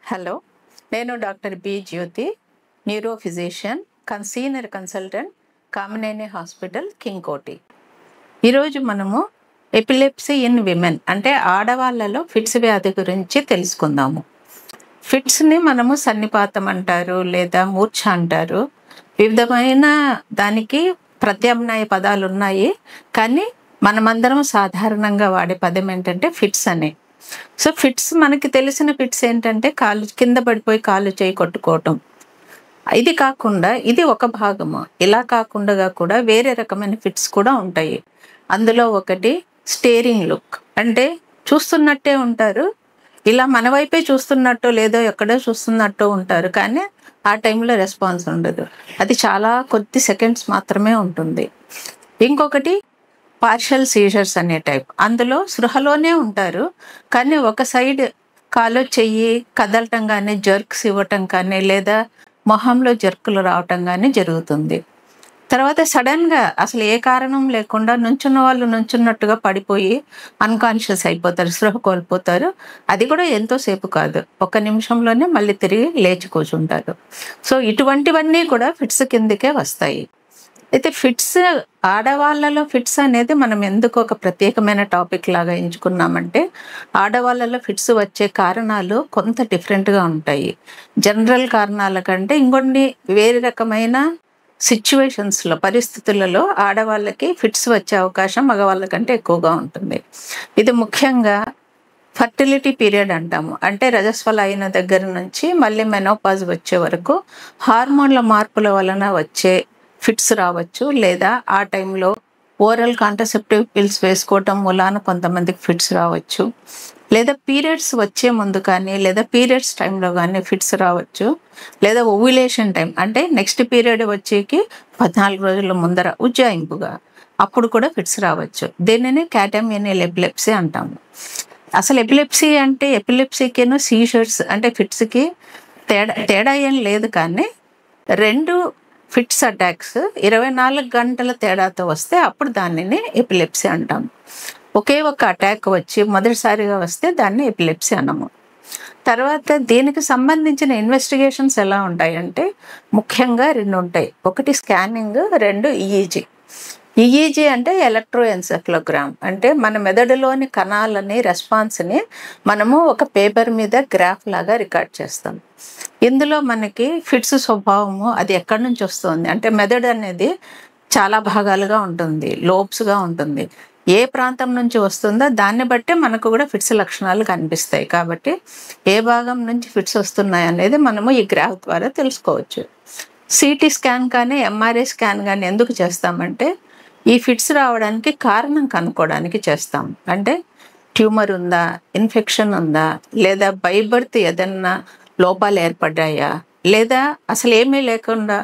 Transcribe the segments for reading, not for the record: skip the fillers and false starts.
Hello, నేను doctor B Jyoti, neuro physician, senior consultant, Kamineni hospital, King Koti. ఈరోజు మనము ఎపిలెప్సీ ఇన్ విమెన్ అంటే ఆడవాళ్ళలో ఫిట్స్ వ్యాధి గురించి తెలుసుకుందాము. ఫిట్స్ని మనము సన్నిపాతం అంటారు లేదా మూర్ఛ అంటారు. వివిధమైన దానికి ప్రత్యామ్నాయ పదాలు ఉన్నాయి, కానీ మనమందరం సాధారణంగా వాడే పదం ఏంటంటే ఫిట్స్ అనే. సో ఫిట్స్, మనకి తెలిసిన ఫిట్స్ ఏంటంటే కాళ్ళు కింద పడిపోయి కాళ్ళు చేయి కొట్టుకోవటం. ఇది కాకుండా ఇది ఒక భాగము. ఇలా కాకుండా కూడా వేరే రకమైన ఫిట్స్ కూడా ఉంటాయి. అందులో ఒకటి స్టేరింగ్ లుక్, అంటే చూస్తున్నట్టే ఉంటారు, ఇలా మన వైపే చూస్తున్నట్టు లేదో ఎక్కడో చూస్తున్నట్టు ఉంటారు, కానీ ఆ టైంలో రెస్పాన్స్ ఉండదు. అది చాలా కొద్ది సెకండ్స్ మాత్రమే ఉంటుంది. ఇంకొకటి పార్షియల్ సీజర్స్ అనే టైప్. అందులో సృహలోనే ఉంటారు, కానీ ఒక సైడ్ కాలు చెయ్యి కదలటం కానీ, జర్క్స్ ఇవ్వటం కానీ, లేదా మొహంలో జర్కులు రావటం కానీ జరుగుతుంది. తర్వాత సడన్గా అసలు ఏ కారణం లేకుండా నుంచున్న వాళ్ళు నుంచున్నట్టుగా పడిపోయి అన్కాన్షియస్ అయిపోతారు, స్పృహ కోల్పోతారు. అది కూడా ఎంతోసేపు కాదు, 1 నిమిషంలోనే మళ్ళీ తిరిగి లేచి కూర్చుంటారు. సో ఇటువంటివన్నీ కూడా ఫిట్స్ కిందకే వస్తాయి. అయితే ఫిట్స్, ఆడవాళ్ళలో ఫిట్స్ అనేది మనం ఎందుకు ఒక ప్రత్యేకమైన టాపిక్ లాగా ఎంచుకున్నామంటే, ఆడవాళ్ళలో ఫిట్స్ వచ్చే కారణాలు కొంత డిఫరెంట్గా ఉంటాయి. జనరల్ కారణాల కంటే ఇంకొన్ని వేరే రకమైన సిచ్యువేషన్స్లో, పరిస్థితులలో ఆడవాళ్ళకి ఫిట్స్ వచ్చే అవకాశం మగవాళ్ళ కంటే ఎక్కువగా ఉంటుంది. ఇది ముఖ్యంగా ఫర్టిలిటీ పీరియడ్ అంటాము. అంటే రజస్వల అయిన దగ్గర నుంచి మళ్ళీ మెనోపాజ్ వచ్చే వరకు హార్మోన్ల మార్పుల వలన వచ్చే ఫిట్స్ రావచ్చు, లేదా ఆ టైంలో ఓరల్ కాంట్రసెప్టివ్ పిల్స్ వేసుకోవటం మూలాన కొంతమందికి ఫిట్స్ రావచ్చు, లేదా పీరియడ్స్ వచ్చే ముందు కానీ లేదా పీరియడ్స్ టైంలో కానీ ఫిట్స్ రావచ్చు, లేదా ఓవ్యులేషన్ టైం అంటే నెక్స్ట్ పీరియడ్ వచ్చేకి 14 రోజుల ముందర ఉజ్జాయింపుగా అప్పుడు కూడా ఫిట్స్ రావచ్చు. దీనిని క్యాటమేనియల్ ఎపిలెప్సీ అంటాము. అసలు ఎపిలెప్సీ అంటే, ఎపిలెప్సీకిను సీజర్స్ అంటే ఫిట్స్కి తేడా ఏం లేదు, కానీ 2 ఫిట్స్ అటాక్స్ 24 గంటల తేడాతో వస్తే అప్పుడు దానిని ఎపిలెప్సీ అంటాం. ఒకే ఒక అటాక్ వచ్చి మొదటిసారిగా వస్తే దాన్ని ఎపిలెప్సీ అనము. తర్వాత దీనికి సంబంధించిన ఇన్వెస్టిగేషన్స్ ఎలా ఉంటాయంటే ముఖ్యంగా 2 ఉంటాయి. ఒకటి స్కానింగ్, 2 ఈఈజీ. ఈఈజీ అంటే ఎలక్ట్రోఎన్సెఫలోగ్రామ్, అంటే మన మెదడులోని కణాలని, రెస్పాన్స్ని మనము ఒక పేపర్ మీద గ్రాఫ్ లాగా రికార్డ్ చేస్తాం. ఇందులో మనకి ఫిట్స్ స్వభావము అది ఎక్కడి నుంచి వస్తుంది అంటే, మెదడు అనేది చాలా భాగాలుగా ఉంటుంది, లోబ్స్గా ఉంటుంది. ఏ ప్రాంతం నుంచి వస్తుందో దాన్ని బట్టి మనకు కూడా ఫిట్స్ లక్షణాలు కనిపిస్తాయి. కాబట్టి ఏ భాగం నుంచి ఫిట్స్ వస్తున్నాయి అనేది మనము ఈ గ్రాఫ్ ద్వారా తెలుసుకోవచ్చు. సిటీ స్కాన్ కానీ ఎంఆర్ఐ స్కాన్ కానీ ఎందుకు చేస్తామంటే, ఈ ఫిట్స్ రావడానికి కారణం కనుక్కోవడానికి చేస్తాం. అంటే ట్యూమర్ ఉందా, ఇన్ఫెక్షన్ ఉందా, లేదా బై బర్త్ ఏదన్నా లోపాలు ఏర్పడ్డాయా, లేదా అసలు ఏమీ లేకుండా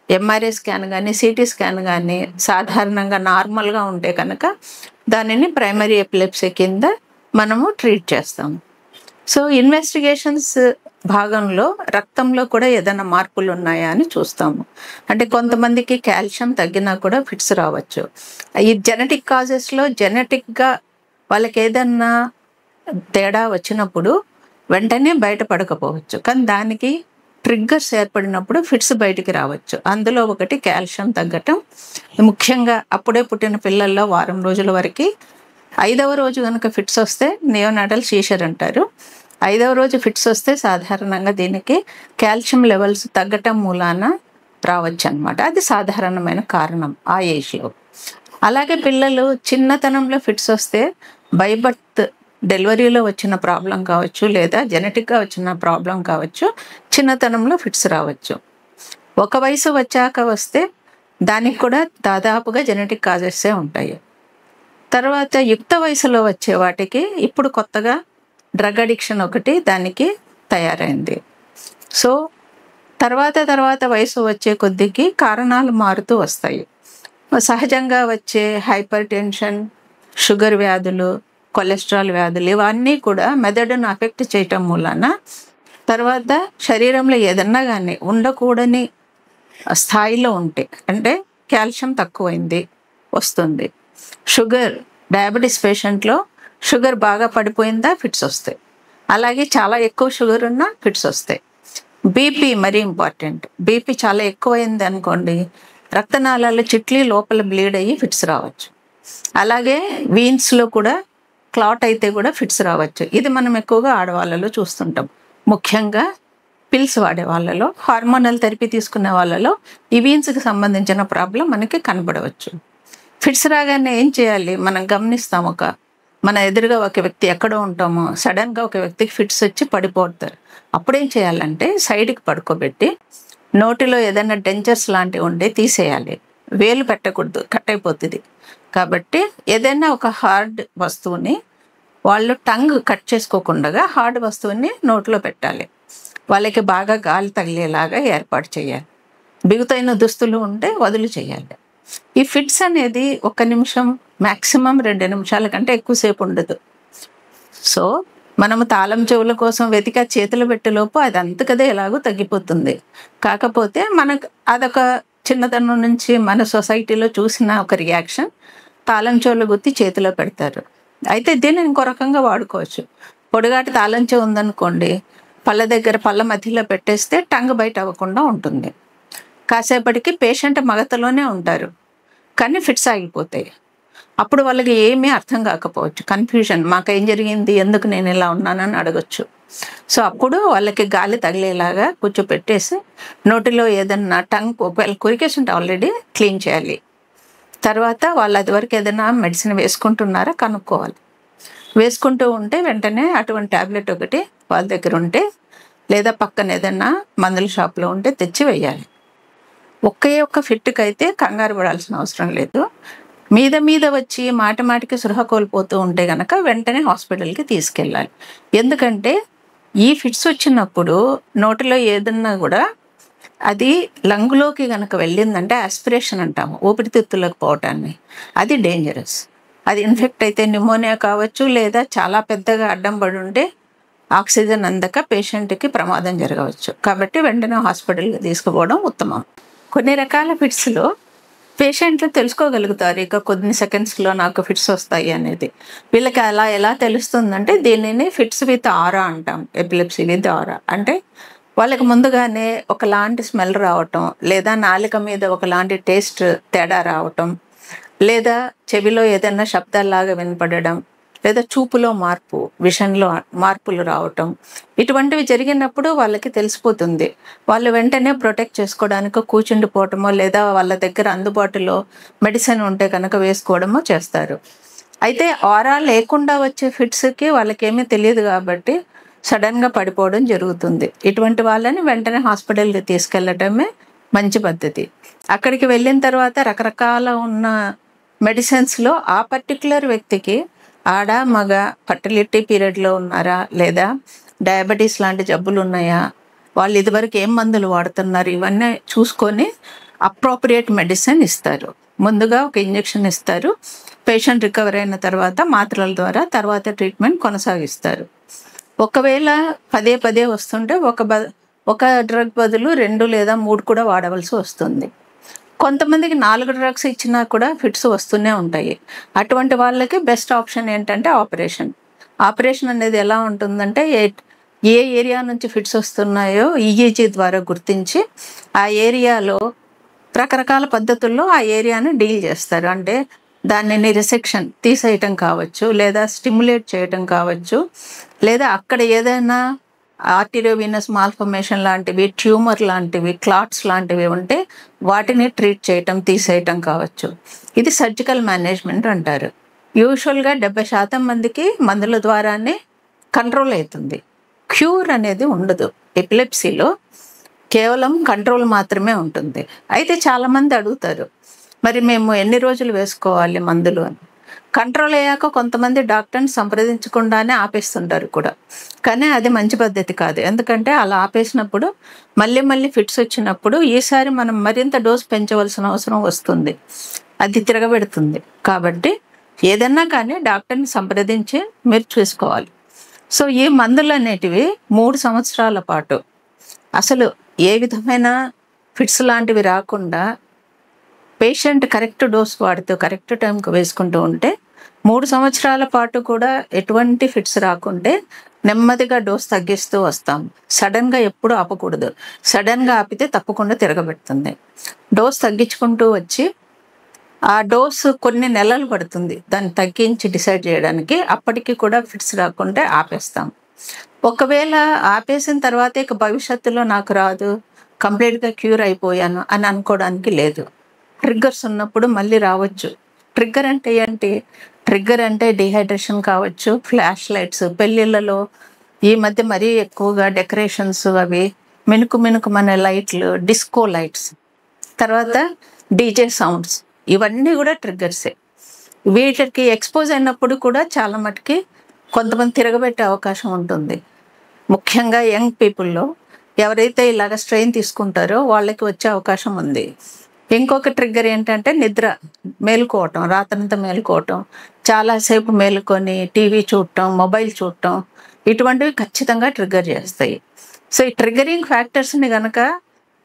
ఎంఆర్ఐ స్కాన్ కానీ సిటీ స్కాన్ కానీ సాధారణంగా నార్మల్గా ఉంటే కనుక దానిని ప్రైమరీ ఎపిలెప్సీ కింద మనము ట్రీట్ చేస్తాము. సో ఇన్వెస్టిగేషన్స్ భాగంలో రక్తంలో కూడా ఏదైనా మార్పులు ఉన్నాయా అని చూస్తాము. అంటే కొంతమందికి కాల్షియం తగ్గినా కూడా ఫిట్స్ రావచ్చు. ఈ జెనెటిక్ కాజెస్లో జెనెటిక్గా వాళ్ళకి ఏదన్నా తేడా వచ్చినప్పుడు వెంటనే బయటపడకపోవచ్చు, కానీ దానికి ట్రిగ్గర్స్ ఏర్పడినప్పుడు ఫిట్స్ బయటికి రావచ్చు. అందులో ఒకటి కాల్షియం తగ్గటం. ముఖ్యంగా అప్పుడే పుట్టిన పిల్లల్లో వారం రోజుల వరకు, 5వ రోజు కనుక ఫిట్స్ వస్తే నియోనాటల్ సీజర్ అంటారు. 5వ రోజు ఫిట్స్ వస్తే సాధారణంగా దీనికి కాల్షియం లెవెల్స్ తగ్గటం మూలాన రావచ్చు అనమాట. అది సాధారణమైన కారణం ఆ ఏజ్లో. అలాగే పిల్లలు చిన్నతనంలో ఫిట్స్ వస్తే బై బర్త్ డెలివరీలో వచ్చిన ప్రాబ్లం కావచ్చు, లేదా జెనెటిక్గా వచ్చిన ప్రాబ్లం కావచ్చు, చిన్నతనంలో ఫిట్స్ రావచ్చు. ఒక వయసు వచ్చాక వస్తే దానికి కూడా దాదాపుగా జెనెటిక్ కాజెసే ఉంటాయి. తర్వాత యుక్త వయసులో వచ్చే వాటికి ఇప్పుడు కొత్తగా డ్రగ్ అడిక్షన్ ఒకటి దానికి తయారైంది. సో తర్వాత వయసు వచ్చే కొద్దికి కారణాలు మారుతూ వస్తాయి. సహజంగా వచ్చే హైపర్ టెన్షన్, షుగర్ వ్యాధులు, కొలెస్ట్రాల్ వ్యాధులు, ఇవన్నీ కూడా మెదడును అఫెక్ట్ చేయటం మూలాన తర్వాత శరీరంలో ఏదన్నా కానీ ఉండకూడని స్థాయిలో ఉంటే, అంటే కాల్షియం తక్కువైంది వస్తుంది. షుగర్, డయాబెటీస్ పేషెంట్లో షుగర్ బాగా పడిపోయిందా ఫిట్స్ వస్తాయి. అలాగే చాలా ఎక్కువ షుగర్ ఉన్న ఫిట్స్ వస్తాయి. బీపీ మరీ ఇంపార్టెంట్. బీపీ చాలా ఎక్కువైంది అనుకోండి, రక్తనాళాలు చిట్లి లోపల బ్లీడ్ అయ్యి ఫిట్స్ రావచ్చు. అలాగే వీన్స్లో కూడా క్లాట్ అయితే కూడా ఫిట్స్ రావచ్చు. ఇది మనం ఎక్కువగా ఆడవాళ్ళలో చూస్తుంటాం. ముఖ్యంగా పిల్స్ వాడే వాళ్ళలో, హార్మోనల్ థెరపీ తీసుకునే వాళ్ళలో ఈ వీన్స్కి సంబంధించిన ప్రాబ్లం మనకి కనబడవచ్చు. ఫిట్స్ రాగానే ఏం చేయాలి? మనం గమనిస్తాం, మన ఎదురుగా ఒక వ్యక్తి ఎక్కడో ఉంటామో సడన్గా ఒక వ్యక్తికి ఫిట్స్ వచ్చి పడిపోతారు. అప్పుడేం చేయాలంటే సైడ్కి పడుకోబెట్టి నోటిలో ఏదైనా డెంచర్స్ లాంటివి ఉంటే తీసేయాలి. వేలు పెట్టకూడదు, కట్ అయిపోతుంది. కాబట్టి ఏదైనా ఒక హార్డ్ వస్తువుని వాళ్ళు టంగ్ కట్ చేసుకోకుండా హార్డ్ వస్తువుని నోట్లో పెట్టాలి. వాళ్ళకి బాగా గాలి తగిలేలాగా ఏర్పాటు చేయాలి. బిగుతైన దుస్తులు ఉంటే వదులు చేయాలి. ఈ ఫిట్స్ అనేది 1 నిమిషం, మ్యాక్సిమం 2 నిమిషాల కంటే ఎక్కువసేపు ఉండదు. సో మనము తాళం చెవుల కోసం వెతిక చేతులు పెట్టేలోపు అది అంతకదే ఎలాగో తగ్గిపోతుంది. కాకపోతే మనకు అదొక చిన్నతనం నుంచి మన సొసైటీలో చూసిన ఒక రియాక్షన్. తాళం చెవులు గుత్తి చేతిలో పెడతారు. అయితే దీన్ని ఇంకో రకంగా వాడుకోవచ్చు. పొడిగాటి తాళం చెవు ఉందనుకోండి, పళ్ళ మధ్యలో పెట్టేస్తే టంగ్ బయట అవ్వకుండా ఉంటుంది. కాసేపటికి పేషెంట్ మగతలోనే ఉంటారు, కానీ ఫిట్స్ ఆగిపోతాయి. అప్పుడు వాళ్ళకి ఏమీ అర్థం కాకపోవచ్చు, కన్ఫ్యూజన్, మాకేం జరిగింది, ఎందుకు నేను ఇలా ఉన్నానని అడగచ్చు. సో అప్పుడు వాళ్ళకి గాలి తగిలేలాగా కూర్చోపెట్టేసి నోటిలో ఏదన్నా టంగ్ ఒకవేళ కొరికేసి ఉంటే ఆల్రెడీ క్లీన్ చేయాలి. తర్వాత వాళ్ళు అది వరకు ఏదైనా మెడిసిన్ వేసుకుంటున్నారా కనుక్కోవాలి. వేసుకుంటూ ఉంటే వెంటనే అటువంటి ట్యాబ్లెట్ ఒకటి వాళ్ళ దగ్గర ఉంటే, లేదా పక్కన ఏదైనా మందుల షాప్లో ఉంటే తెచ్చి వేయాలి. ఒక్క ఫిట్కి అయితే కంగారు పడాల్సిన అవసరం లేదు. మీద వచ్చి మాటికి సృహ కోల్పోతూ ఉంటే కనుక వెంటనే హాస్పిటల్కి తీసుకెళ్ళాలి. ఎందుకంటే ఈ ఫిట్స్ వచ్చినప్పుడు నోటిలో ఏదన్నా కూడా అది లంగ్లోకి కనుక వెళ్ళిందంటే ఆస్పిరేషన్ అంటాము, ఊపిరితిత్తులకు పోవటాన్ని. అది డేంజరస్. అది ఇన్ఫెక్ట్ అయితే న్యూమోనియా కావచ్చు, లేదా చాలా పెద్దగా అడ్డం పడి ఉంటే ఆక్సిజన్ అందక పేషెంట్కి ప్రమాదం జరగవచ్చు. కాబట్టి వెంటనే హాస్పిటల్కి తీసుకుపోవడం ఉత్తమం. కొన్ని రకాల ఫిట్స్లో పేషెంట్లు తెలుసుకోగలుగుతారు, ఇక కొన్ని సెకండ్స్లో నాకు ఫిట్స్ వస్తాయి అనేది. వీళ్ళకి అలా ఎలా తెలుస్తుందంటే దీనిని ఫిట్స్ విత్ ఆరా అంటాం. ఎపిలెప్సీ విత్ ఆరా అంటే వాళ్ళకి ముందుగానే ఒకలాంటి స్మెల్ రావటం, లేదా నాలుక మీద ఒకలాంటి టేస్ట్ తేడా రావటం, లేదా చెవిలో ఏదైనా శబ్దాల్లాగా వినపడడం, లేదా చూపులో మార్పు, విషన్లో మార్పులు రావటం, ఇటువంటివి జరిగినప్పుడు వాళ్ళకి తెలిసిపోతుంది. వాళ్ళు వెంటనే ప్రొటెక్ట్ చేసుకోవడానికి కూర్చుండిపోవటమో, లేదా వాళ్ళ దగ్గర అందుబాటులో మెడిసిన్ ఉంటే కనుక వేసుకోవడమో చేస్తారు. అయితే ఆరా లేకుండా వచ్చే ఫిట్స్కి వాళ్ళకేమీ తెలియదు కాబట్టి సడన్గా పడిపోవడం జరుగుతుంది. ఇటువంటి వాళ్ళని వెంటనే హాస్పిటల్కి తీసుకెళ్ళటమే మంచి పద్ధతి. అక్కడికి వెళ్ళిన తర్వాత రకరకాల ఉన్న మెడిసిన్స్లో ఆ పర్టికులర్ వ్యక్తికి ఆడ మగ ఫర్టిలిటీ పీరియడ్లో ఉన్నారా, లేదా డయాబెటీస్ లాంటి జబ్బులు ఉన్నాయా, వాళ్ళు ఇదివరకు ఏం మందులు వాడుతున్నారు, ఇవన్నీ చూసుకొని అప్రోప్రియేట్ మెడిసిన్ ఇస్తారు. ముందుగా ఒక ఇంజెక్షన్ ఇస్తారు. పేషెంట్ రికవర్ అయిన తర్వాత మాత్రల ద్వారా తర్వాత ట్రీట్మెంట్ కొనసాగిస్తారు. ఒకవేళ పదే వస్తుంటే ఒక డ్రగ్ బదులు 2 లేదా 3 కూడా వాడవలసి వస్తుంది. కొంతమందికి 4 డ్రగ్స్ ఇచ్చినా కూడా ఫిట్స్ వస్తూనే ఉంటాయి. అటువంటి వాళ్ళకి బెస్ట్ ఆప్షన్ ఏంటంటే ఆపరేషన్ అనేది ఎలా ఉంటుందంటే ఏ ఏరియా నుంచి ఫిట్స్ వస్తున్నాయో ఈఈజీ ద్వారా గుర్తించి ఆ ఏరియాలో రకరకాల పద్ధతుల్లో ఆ ఏరియాని డీల్ చేస్తారు. అంటే దానిని రిసెక్షన్ తీసేయటం కావచ్చు, లేదా స్టిమ్యులేట్ చేయటం కావచ్చు, లేదా అక్కడ ఏదైనా ఆర్టీరియోవీనస్ మాల్ఫర్మేషన్ లాంటివి, ట్యూమర్ లాంటివి, క్లాట్స్ లాంటివి ఉంటే వాటిని ట్రీట్ చేయటం, తీసేయటం కావచ్చు. ఇది సర్జికల్ మేనేజ్మెంట్ అంటారు. యూజువల్గా 70% మందికి మందుల ద్వారానే కంట్రోల్ అవుతుంది. క్యూర్ అనేది ఉండదు. ఎపిలెప్సీలో కేవలం కంట్రోల్ మాత్రమే ఉంటుంది. అయితే చాలామంది అడుగుతారు, మరి మేము ఎన్ని రోజులు వేసుకోవాలి మందులు అని. కంట్రోల్ అయ్యాక కొంతమంది డాక్టర్ని సంప్రదించకుండానే ఆపేస్తుంటారు కూడా. కానీ అది మంచి పద్ధతి కాదు. ఎందుకంటే అలా ఆపేసినప్పుడు మళ్ళీ ఫిట్స్ వచ్చినప్పుడు ఈసారి మనం మరింత డోస్ పెంచవలసిన అవసరం వస్తుంది. అది తిరగబెడుతుంది. కాబట్టి ఏదన్నా కానీ డాక్టర్ని సంప్రదించి మీరు చూసుకోవాలి. సో ఈ మందులు అనేటివి 3 సంవత్సరాల పాటు అసలు ఏ విధమైన ఫిట్స్ లాంటివి రాకుండా పేషెంట్ కరెక్ట్ డోస్ వాడుతూ కరెక్ట్ టైంకి వేసుకుంటూ ఉంటే 3 సంవత్సరాల పాటు కూడా ఎటువంటి ఫిట్స్ రాకుంటే నెమ్మదిగా డోస్ తగ్గిస్తూ వస్తాం. సడన్గా ఎప్పుడు ఆపకూడదు. సడన్గా ఆపితే తప్పకుండా తిరగబెడుతుంది. డోస్ తగ్గించుకుంటూ వచ్చి ఆ డోసు కొన్ని నెలలు పడుతుంది దాన్ని తగ్గించి డిసైడ్ చేయడానికి. అప్పటికి కూడా ఫిట్స్ రాకుంటే ఆపేస్తాం. ఒకవేళ ఆపేసిన తర్వాత ఇక భవిష్యత్తులో నాకు రాదు, కంప్లీట్గా క్యూర్ అయిపోయాను అని అనుకోవడానికి లేదు. ట్రిగ్గర్స్ ఉన్నప్పుడు మళ్ళీ రావచ్చు. ట్రిగ్గర్ అంటే ఏంటి? ట్రిగ్గర్ అంటే డిహైడ్రేషన్ కావచ్చు, ఫ్లాష్ లైట్స్, పెళ్ళిళ్ళలో ఈ మధ్య మరీ ఎక్కువగా డెకరేషన్స్, అవి మినుకు మన లైట్లు, డిస్కో లైట్స్, తర్వాత డీజే సౌండ్స్, ఇవన్నీ కూడా ట్రిగ్గర్సే. వీటికి ఎక్స్పోజ్ అయినప్పుడు కూడా చాలా మటుకి కొంతమంది తిరగబెట్టే అవకాశం ఉంటుంది. ముఖ్యంగా యంగ్ పీపుల్లో ఎవరైతే ఇలాగ స్ట్రెయిన్ తీసుకుంటారో వాళ్ళకి వచ్చే అవకాశం ఉంది. ఇంకొక ట్రిగ్గర్ ఏంటంటే నిద్ర, మేలుకోవటం, రాత్రంతా మేలుకోవటం, చాలాసేపు మేలుకొని టీవీ చూడటం, మొబైల్ చూడటం, ఇటువంటివి ఖచ్చితంగా ట్రిగ్గర్ చేస్తాయి. సో ఈ ట్రిగ్గరింగ్ ఫ్యాక్టర్స్ని కనుక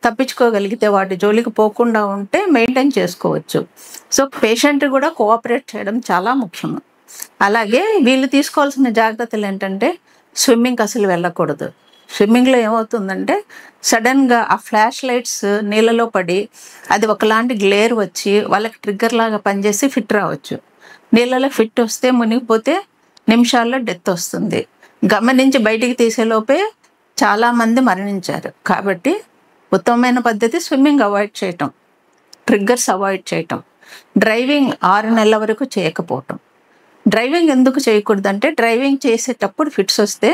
తప్పించుకోగలిగితే, వాటి జోలికి పోకుండా ఉంటే మెయింటైన్ చేసుకోవచ్చు. సో పేషెంట్ కూడా కోఆపరేట్ చేయడం చాలా ముఖ్యం. అలాగే వీళ్ళు తీసుకోవాల్సిన జాగ్రత్తలు ఏంటంటే స్విమ్మింగ్ అసలు వెళ్ళకూడదు. స్విమ్మింగ్లో ఏమవుతుందంటే సడన్గా ఆ ఫ్లాష్ లైట్స్ నీళ్ళలో పడి అది ఒకలాంటి గ్లేర్ వచ్చి వాళ్ళకి ట్రిగ్గర్ లాగా పనిచేసి ఫిట్ రావచ్చు. నీళ్ళలో ఫిట్ వస్తే మునిగిపోతే నిమిషాల్లో డెత్ వస్తుంది. గమనించి బయటికి తీసేలోపే చాలామంది మరణించారు. కాబట్టి ఉత్తమమైన పద్ధతి స్విమ్మింగ్ అవాయిడ్ చేయటం, ట్రిగ్గర్స్ అవాయిడ్ చేయటం. డ్రైవింగ్ 6 నెలల వరకు చేయకపోవటం. డ్రైవింగ్ ఎందుకు చేయకూడదంటే డ్రైవింగ్ చేసేటప్పుడు ఫిట్స్ వస్తే,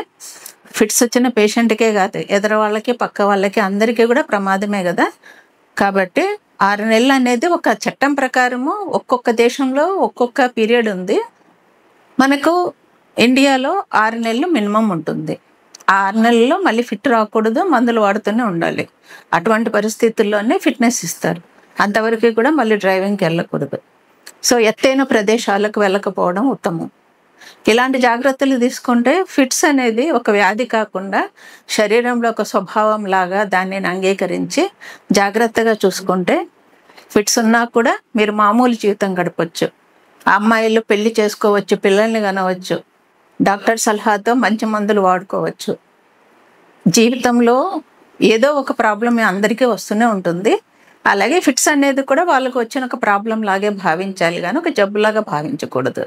ఫిట్స్ వచ్చిన పేషెంట్కే కాదు, ఎదర వాళ్ళకి, పక్క వాళ్ళకి, అందరికీ కూడా ప్రమాదమే కదా. కాబట్టి 6 నెలలు అనేది ఒక చట్టం ప్రకారము ఒక్కొక్క దేశంలో ఒక్కొక్క పీరియడ్ ఉంది. మనకు ఇండియాలో 6 నెలలు మినిమం ఉంటుంది. ఆ 6 నెలల్లో మళ్ళీ ఫిట్ రాకూడదు, మందులు వాడుతూనే ఉండాలి. అటువంటి పరిస్థితుల్లోనే ఫిట్నెస్ ఇస్తారు. అంతవరకు కూడా మళ్ళీ డ్రైవింగ్కి వెళ్ళకూడదు. సో ఎత్తైన ప్రదేశాలకు వెళ్ళకపోవడం ఉత్తమం. ఇలాంటి జాగ్రత్తలు తీసుకుంటే ఫిట్స్ అనేది ఒక వ్యాధి కాకుండా శరీరంలో ఒక స్వభావం లాగా దాన్ని అంగీకరించి జాగ్రత్తగా చూసుకుంటే ఫిట్స్ ఉన్నా కూడా మీరు మామూలు జీవితం గడపచ్చు. అమ్మాయిలు పెళ్లి చేసుకోవచ్చు, పిల్లల్ని కనవచ్చు, డాక్టర్ సలహాతో మంచి మందులు వాడుకోవచ్చు. జీవితంలో ఏదో ఒక ప్రాబ్లం అందరికీ వస్తూనే ఉంటుంది. అలాగే ఫిట్స్ అనేది కూడా వాళ్ళకు వచ్చిన ఒక ప్రాబ్లం లాగే భావించాలి కానీ ఒక జబ్బులాగా భావించకూడదు.